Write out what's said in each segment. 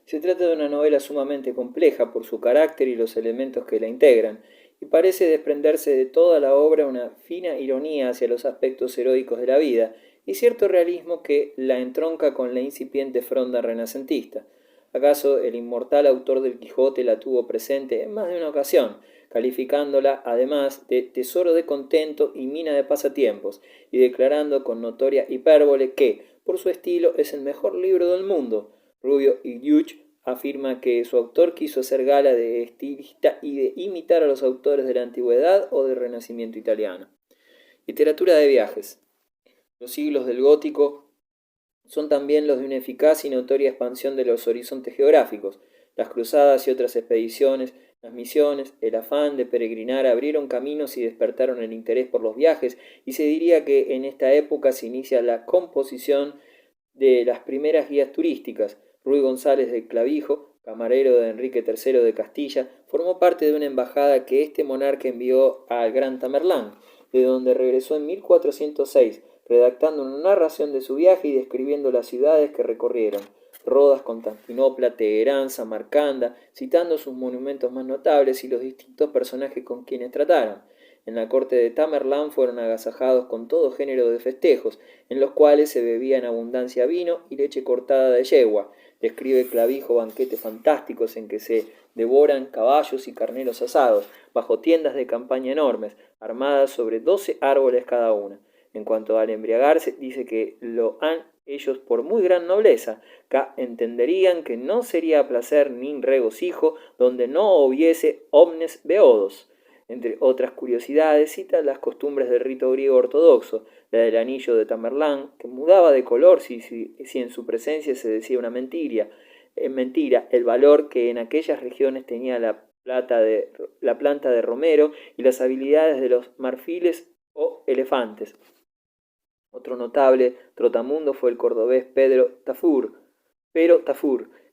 Se trata de una novela sumamente compleja por su carácter y los elementos que la integran, y parece desprenderse de toda la obra una fina ironía hacia los aspectos heroicos de la vida y cierto realismo que la entronca con la incipiente fronda renacentista. ¿Acaso el inmortal autor del Quijote la tuvo presente en más de una ocasión, calificándola además de tesoro de contento y mina de pasatiempos, y declarando con notoria hipérbole que, por su estilo, es el mejor libro del mundo? Rubio Igliuch afirma que su autor quiso hacer gala de estilista y de imitar a los autores de la antigüedad o del Renacimiento italiano. Literatura de viajes. Los siglos del gótico son también los de una eficaz y notoria expansión de los horizontes geográficos. Las cruzadas y otras expediciones, las misiones, el afán de peregrinar abrieron caminos y despertaron el interés por los viajes, y se diría que en esta época se inicia la composición de las primeras guías turísticas. Ruy González de Clavijo, camarero de Enrique III de Castilla, formó parte de una embajada que este monarca envió al Gran Tamerlán, de donde regresó en 1406, redactando una narración de su viaje y describiendo las ciudades que recorrieron: Rodas, Constantinopla, Teherán, Samarcanda, citando sus monumentos más notables y los distintos personajes con quienes trataron. En la corte de Tamerlán fueron agasajados con todo género de festejos, en los cuales se bebía en abundancia vino y leche cortada de yegua. Describe Clavijo banquetes fantásticos en que se devoran caballos y carneros asados, bajo tiendas de campaña enormes, armadas sobre 12 árboles cada una. En cuanto al embriagarse, dice que lo han ellos por muy gran nobleza, que entenderían que no sería placer ni regocijo donde no hubiese omnes beodos. Entre otras curiosidades, cita las costumbres del rito griego ortodoxo, la del anillo de Tamerlán, que mudaba de color si en su presencia se decía una mentira, el valor que en aquellas regiones tenía la planta de romero y las habilidades de los marfiles o elefantes. Otro notable trotamundo fue el cordobés Pero Tafur,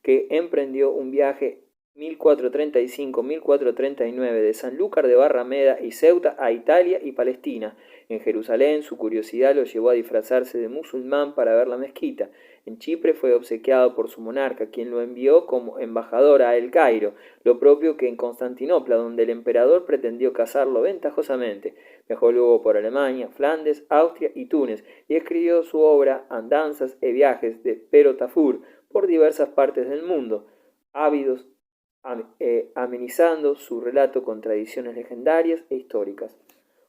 que emprendió un viaje 1435-1439 de Sanlúcar de Barrameda y Ceuta a Italia y Palestina. En Jerusalén su curiosidad lo llevó a disfrazarse de musulmán para ver la mezquita. En Chipre fue obsequiado por su monarca, quien lo envió como embajador a El Cairo, lo propio que en Constantinopla, donde el emperador pretendió casarlo ventajosamente. Viajó luego por Alemania, Flandes, Austria y Túnez, y escribió su obra Andanzas e viajes de Pero Tafur por diversas partes del mundo, amenizando su relato con tradiciones legendarias e históricas.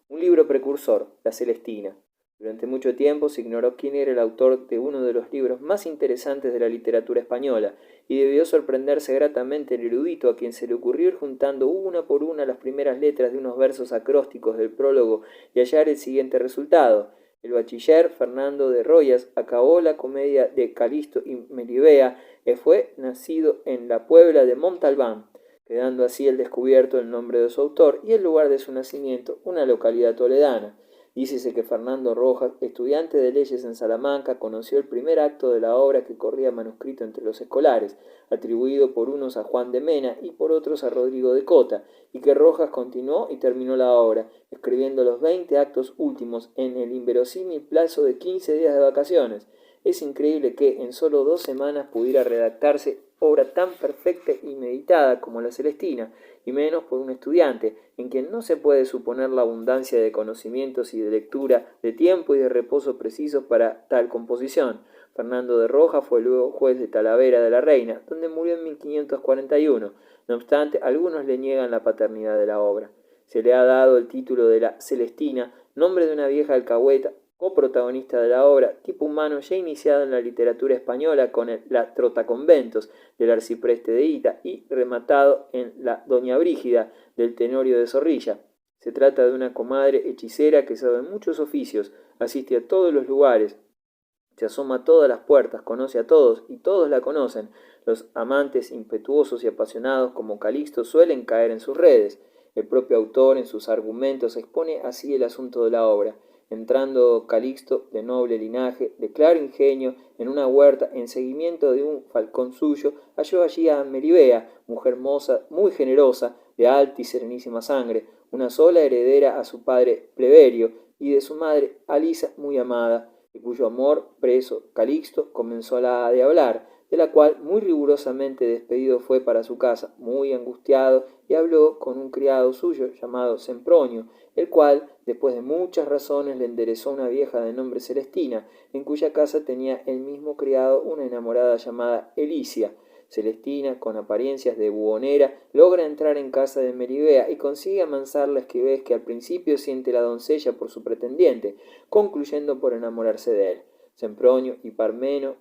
Un libro precursor, La Celestina. Durante mucho tiempo se ignoró quién era el autor de uno de los libros más interesantes de la literatura española, y debió sorprenderse gratamente el erudito a quien se le ocurrió ir juntando una por una las primeras letras de unos versos acrósticos del prólogo y hallar el siguiente resultado. El bachiller Fernando de Royas acabó la comedia de Calisto y Melibea y fue nacido en la Puebla de Montalbán, quedando así al descubierto el nombre de su autor y el lugar de su nacimiento, una localidad toledana. Dícese que Fernando Rojas, estudiante de leyes en Salamanca, conoció el primer acto de la obra que corría manuscrito entre los escolares, atribuido por unos a Juan de Mena y por otros a Rodrigo de Cota, y que Rojas continuó y terminó la obra, escribiendo los 20 actos últimos en el inverosímil plazo de 15 días de vacaciones. Es increíble que en solo 2 semanas pudiera redactarse obra tan perfecta y meditada como la Celestina, y menos por un estudiante, en quien no se puede suponer la abundancia de conocimientos y de lectura, de tiempo y de reposo precisos para tal composición. Fernando de Rojas fue luego juez de Talavera de la Reina, donde murió en 1541. No obstante, algunos le niegan la paternidad de la obra. Se le ha dado el título de la Celestina, nombre de una vieja alcahueta, coprotagonista de la obra, tipo humano ya iniciado en la literatura española con la Trotaconventos del Arcipreste de Hita y rematado en la Doña Brígida del Tenorio de Zorrilla. Se trata de una comadre hechicera que sabe muchos oficios, asiste a todos los lugares, se asoma a todas las puertas, conoce a todos y todos la conocen. Los amantes impetuosos y apasionados como Calixto suelen caer en sus redes. El propio autor en sus argumentos expone así el asunto de la obra. Entrando Calixto, de noble linaje, de claro ingenio, en una huerta, en seguimiento de un falcón suyo, halló allí a Melibea, mujer moza, muy generosa, de alta y serenísima sangre, una sola heredera a su padre Pleberio, y de su madre Alisa, muy amada, de cuyo amor preso Calixto comenzó la de hablar, de la cual muy rigurosamente despedido fue para su casa, muy angustiado, y habló con un criado suyo llamado Sempronio, el cual, después de muchas razones, le enderezó una vieja de nombre Celestina, en cuya casa tenía el mismo criado una enamorada llamada Elicia. Celestina, con apariencias de buhonera, logra entrar en casa de Melibea y consigue amansar la esquivez que al principio siente la doncella por su pretendiente, concluyendo por enamorarse de él. Sempronio y Parmeno,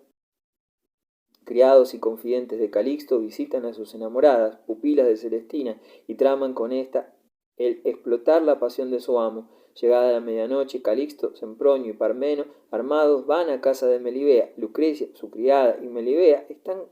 criados y confidentes de Calixto, visitan a sus enamoradas, pupilas de Celestina, y traman con ésta el explotar la pasión de su amo. Llegada la medianoche, Calixto, Sempronio y Parmeno, armados, van a casa de Melibea. Lucrecia, su criada, y Melibea están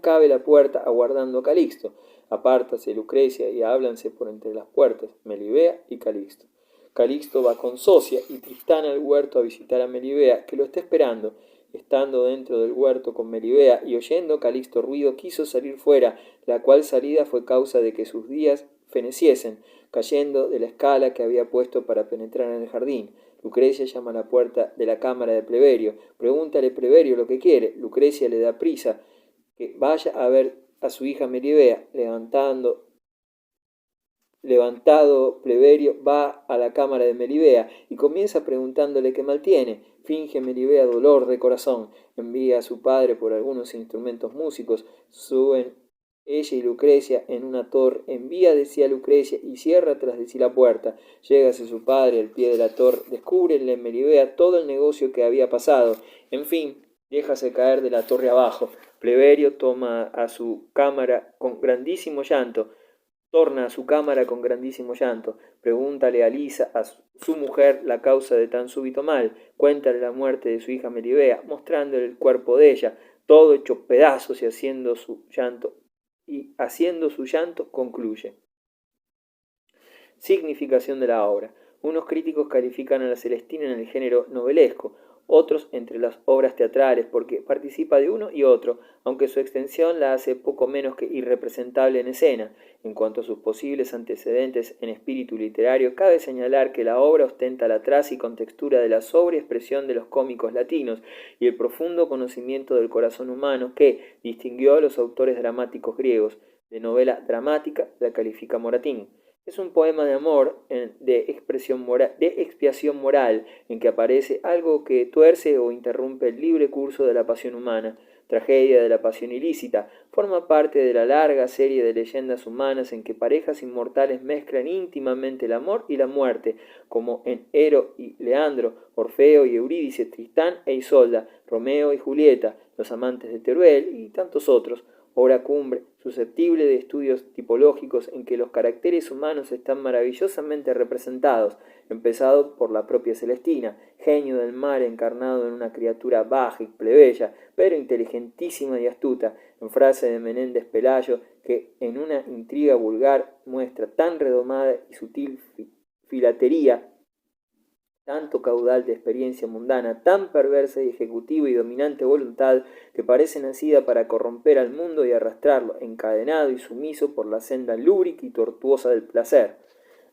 cabe la puerta aguardando a Calixto. Apártase Lucrecia y háblanse por entre las puertas, Melibea y Calixto. Calixto va con Socia y Tristán al huerto a visitar a Melibea, que lo está esperando. Estando dentro del huerto con Melibea y oyendo Calixto ruido, quiso salir fuera, la cual salida fue causa de que sus días feneciesen, cayendo de la escala que había puesto para penetrar en el jardín. Lucrecia llama a la puerta de la cámara de Pleberio. Pregúntale Pleberio lo que quiere. Lucrecia le da prisa que vaya a ver a su hija Melibea. Levantado Pleberio va a la cámara de Melibea y comienza preguntándole qué mal tiene. Finge Melibea dolor de corazón. Envía a su padre por algunos instrumentos músicos. Suben ella y Lucrecia en una torre. Envía de sí a Lucrecia y cierra tras de sí la puerta. Llegase su padre al pie de la torre. Descúbrele en Melibea todo el negocio que había pasado. En fin, déjase caer de la torre abajo. Pleberio toma a su cámara con grandísimo llanto. Torna a su cámara con grandísimo llanto. Pregúntale a Lisa, a su mujer, la causa de tan súbito mal. Cuéntale la muerte de su hija Melibea, mostrándole el cuerpo de ella, todo hecho pedazos, y haciendo su llanto concluye. Significación de la obra. Unos críticos califican a la Celestina en el género novelesco, otros entre las obras teatrales, porque participa de uno y otro, aunque su extensión la hace poco menos que irrepresentable en escena. En cuanto a sus posibles antecedentes en espíritu literario, cabe señalar que la obra ostenta la traza y contextura de la sobria expresión de los cómicos latinos y el profundo conocimiento del corazón humano que distinguió a los autores dramáticos griegos. De novela dramática la califica Moratín. Es un poema de amor, de expiación moral, en que aparece algo que tuerce o interrumpe el libre curso de la pasión humana. Tragedia de la pasión ilícita, forma parte de la larga serie de leyendas humanas en que parejas inmortales mezclan íntimamente el amor y la muerte, como en Ero y Leandro, Orfeo y Eurídice, Tristán e Isolda, Romeo y Julieta, Los amantes de Teruel y tantos otros. Obra cumbre, susceptible de estudios tipológicos en que los caracteres humanos están maravillosamente representados, empezado por la propia Celestina, genio del mar encarnado en una criatura baja y plebeya, pero inteligentísima y astuta, en frase de Menéndez Pelayo, que en una intriga vulgar muestra tan redomada y sutil filatería, tanto caudal de experiencia mundana, tan perversa y ejecutiva y dominante voluntad, que parece nacida para corromper al mundo y arrastrarlo, encadenado y sumiso por la senda lúbrica y tortuosa del placer.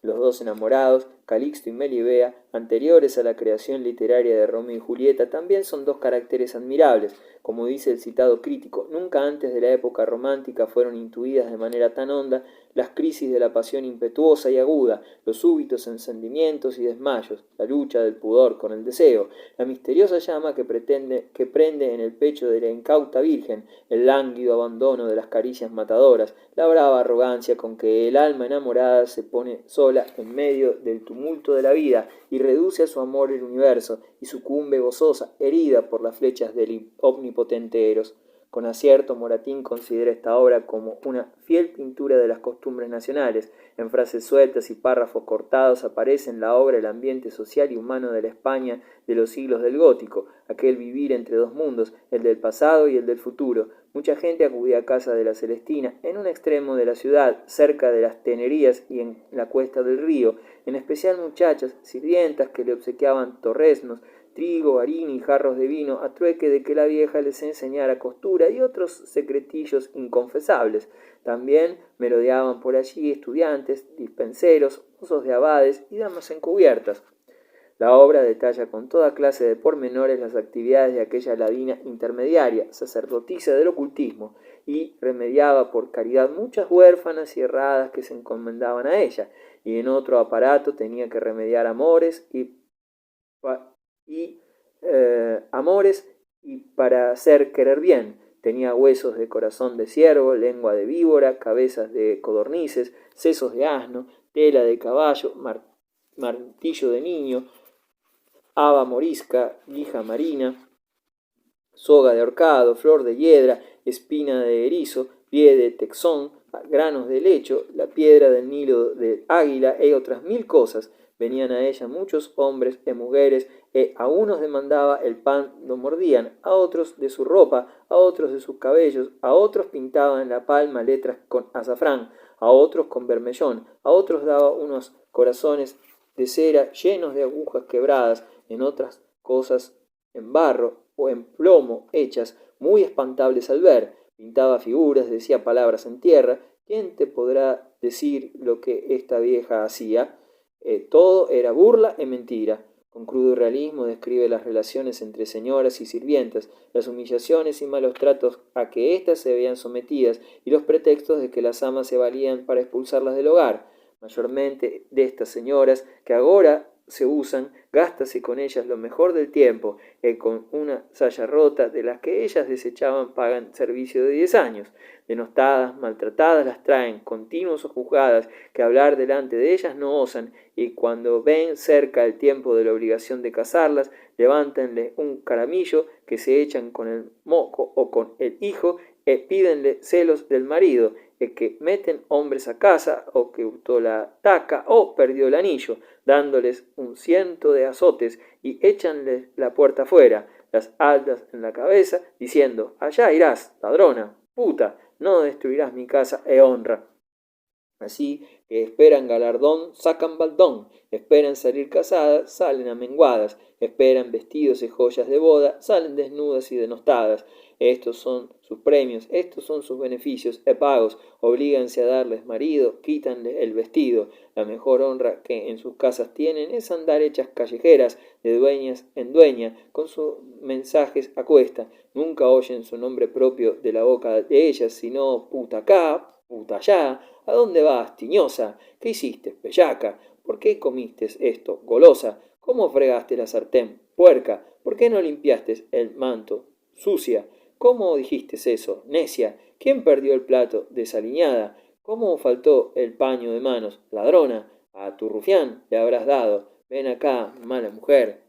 Los dos enamorados, Calixto y Melibea, anteriores a la creación literaria de Romeo y Julieta, también son dos caracteres admirables. Como dice el citado crítico, nunca antes de la época romántica fueron intuidas de manera tan honda las crisis de la pasión impetuosa y aguda, los súbitos encendimientos y desmayos, la lucha del pudor con el deseo, la misteriosa llama que prende en el pecho de la incauta virgen, el lánguido abandono de las caricias matadoras, la brava arrogancia con que el alma enamorada se pone sola en medio del tumulto de la vida y reduce a su amor el universo, y sucumbe gozosa, herida por las flechas del omnipotente Eros. Con acierto, Moratín considera esta obra como una fiel pintura de las costumbres nacionales. En frases sueltas y párrafos cortados aparece en la obra el ambiente social y humano de la España de los siglos del Gótico, aquel vivir entre dos mundos, el del pasado y el del futuro. Mucha gente acudía a casa de la Celestina, en un extremo de la ciudad, cerca de las tenerías y en la cuesta del río, en especial muchachas, sirvientas que le obsequiaban torreznos, trigo, harina y jarros de vino, a trueque de que la vieja les enseñara costura y otros secretillos inconfesables. También merodeaban por allí estudiantes, dispenseros, mozos de abades y damas encubiertas. La obra detalla con toda clase de pormenores las actividades de aquella ladina intermediaria, sacerdotisa del ocultismo, y remediaba por caridad muchas huérfanas y erradas que se encomendaban a ella, y en otro aparato tenía que remediar y amores y para hacer querer bien. Tenía huesos de corazón de ciervo, lengua de víbora, cabezas de codornices, sesos de asno, tela de caballo, martillo de niño, haba morisca, guija marina, soga de horcado, flor de hiedra, espina de erizo, pie de texón, granos de lecho, la piedra del Nilo de águila e otras 1000 cosas. Venían a ella muchos hombres y mujeres, a unos demandaba el pan lo mordían, a otros de su ropa, a otros de sus cabellos, a otros pintaban en la palma letras con azafrán, a otros con bermellón, a otros daba unos corazones de cera llenos de agujas quebradas, en otras cosas en barro o en plomo hechas, muy espantables al ver. Pintaba figuras, decía palabras en tierra. ¿Quién te podrá decir lo que esta vieja hacía? Todo era burla y mentira. Con crudo realismo describe las relaciones entre señoras y sirvientas, las humillaciones y malos tratos a que éstas se veían sometidas y los pretextos de que las amas se valían para expulsarlas del hogar. Mayormente de estas señoras que ahora se usan, gástase con ellas lo mejor del tiempo, con una saya rota de las que ellas desechaban pagan servicio de 10 años. Denostadas, maltratadas las traen, continuos o juzgadas, que hablar delante de ellas no osan, y cuando ven cerca el tiempo de la obligación de casarlas, levántenle un caramillo que se echan con el moco o con el hijo, pídenle celos del marido, que meten hombres a casa, o que hurtó la taca, o perdió el anillo, dándoles un ciento de azotes, y échanles la puerta afuera, las altas en la cabeza, diciendo, allá irás, ladrona, puta, no destruirás mi casa e honra. Así que esperan galardón, sacan baldón, esperan salir casadas, salen amenguadas, esperan vestidos y joyas de boda, salen desnudas y denostadas. Estos son sus premios, estos son sus beneficios e pagos, oblíganse a darles marido, quítanle el vestido. La mejor honra que en sus casas tienen es andar hechas callejeras, de dueñas en dueña, con sus mensajes a cuesta. Nunca oyen su nombre propio de la boca de ellas, sino puta acá, puta allá. ¿A dónde vas, tiñosa? ¿Qué hiciste, bellaca? ¿Por qué comiste esto, golosa? ¿Cómo fregaste la sartén, puerca? ¿Por qué no limpiaste el manto, sucia? ¿Cómo dijiste eso, necia? ¿Quién perdió el plato, desaliñada? ¿Cómo faltó el paño de manos, ladrona? A tu rufián le habrás dado. Ven acá, mala mujer.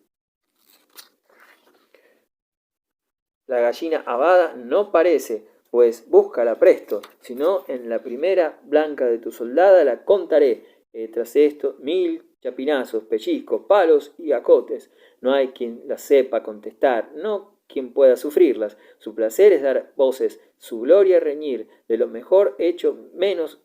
La gallina abada no parece, pues búscala presto, si no en la primera blanca de tu soldada la contaré. Tras esto 1000 chapinazos, pellizcos, palos y acotes. No hay quien las sepa contestar, no quien pueda sufrirlas. Su placer es dar voces, su gloria reñir. De lo mejor hecho menos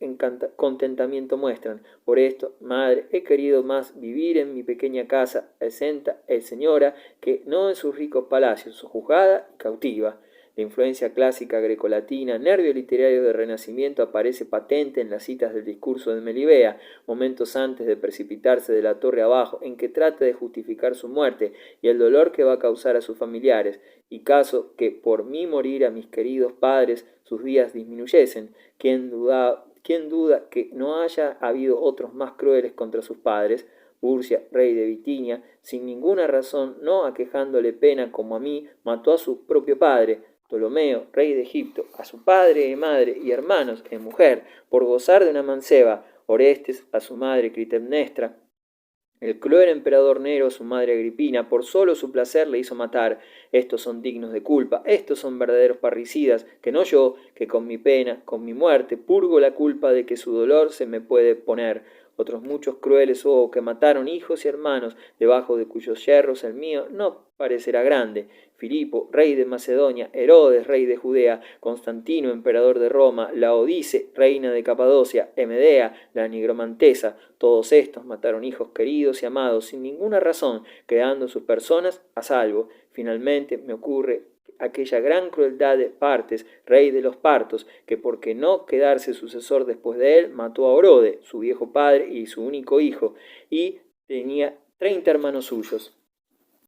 contentamiento muestran. Por esto, madre, he querido más vivir en mi pequeña casa, exenta señora, que no en sus ricos palacios, sojuzgada y cautiva. La influencia clásica grecolatina, nervio literario del Renacimiento, aparece patente en las citas del discurso de Melibea, momentos antes de precipitarse de la torre abajo, en que trata de justificar su muerte y el dolor que va a causar a sus familiares, y caso que por mí morir a mis queridos padres sus días disminuyesen. ¿Quién duda que no haya habido otros más crueles contra sus padres? Burcia, rey de Bitinia, sin ninguna razón, no aquejándole pena como a mí, mató a su propio padre. Ptolomeo, rey de Egipto, a su padre, madre y hermanos en mujer, por gozar de una manceba. Orestes, a su madre Clitemnestra. El cruel emperador Nero, su madre Agripina, por solo su placer le hizo matar. Estos son dignos de culpa, estos son verdaderos parricidas, que no yo, que con mi pena, con mi muerte, purgo la culpa de que su dolor se me puede poner. Otros muchos crueles que mataron hijos y hermanos, debajo de cuyos yerros el mío no parecerá grande. Filipo, rey de Macedonia, Herodes, rey de Judea, Constantino, emperador de Roma, Laodice, reina de Capadocia, Emedea, la nigromantesa, todos estos mataron hijos queridos y amados sin ninguna razón, quedando sus personas a salvo. Finalmente me ocurre aquella gran crueldad de Partes, rey de los partos, que porque no quedarse sucesor después de él, mató a Orode, su viejo padre y su único hijo, y tenía 30 hermanos suyos.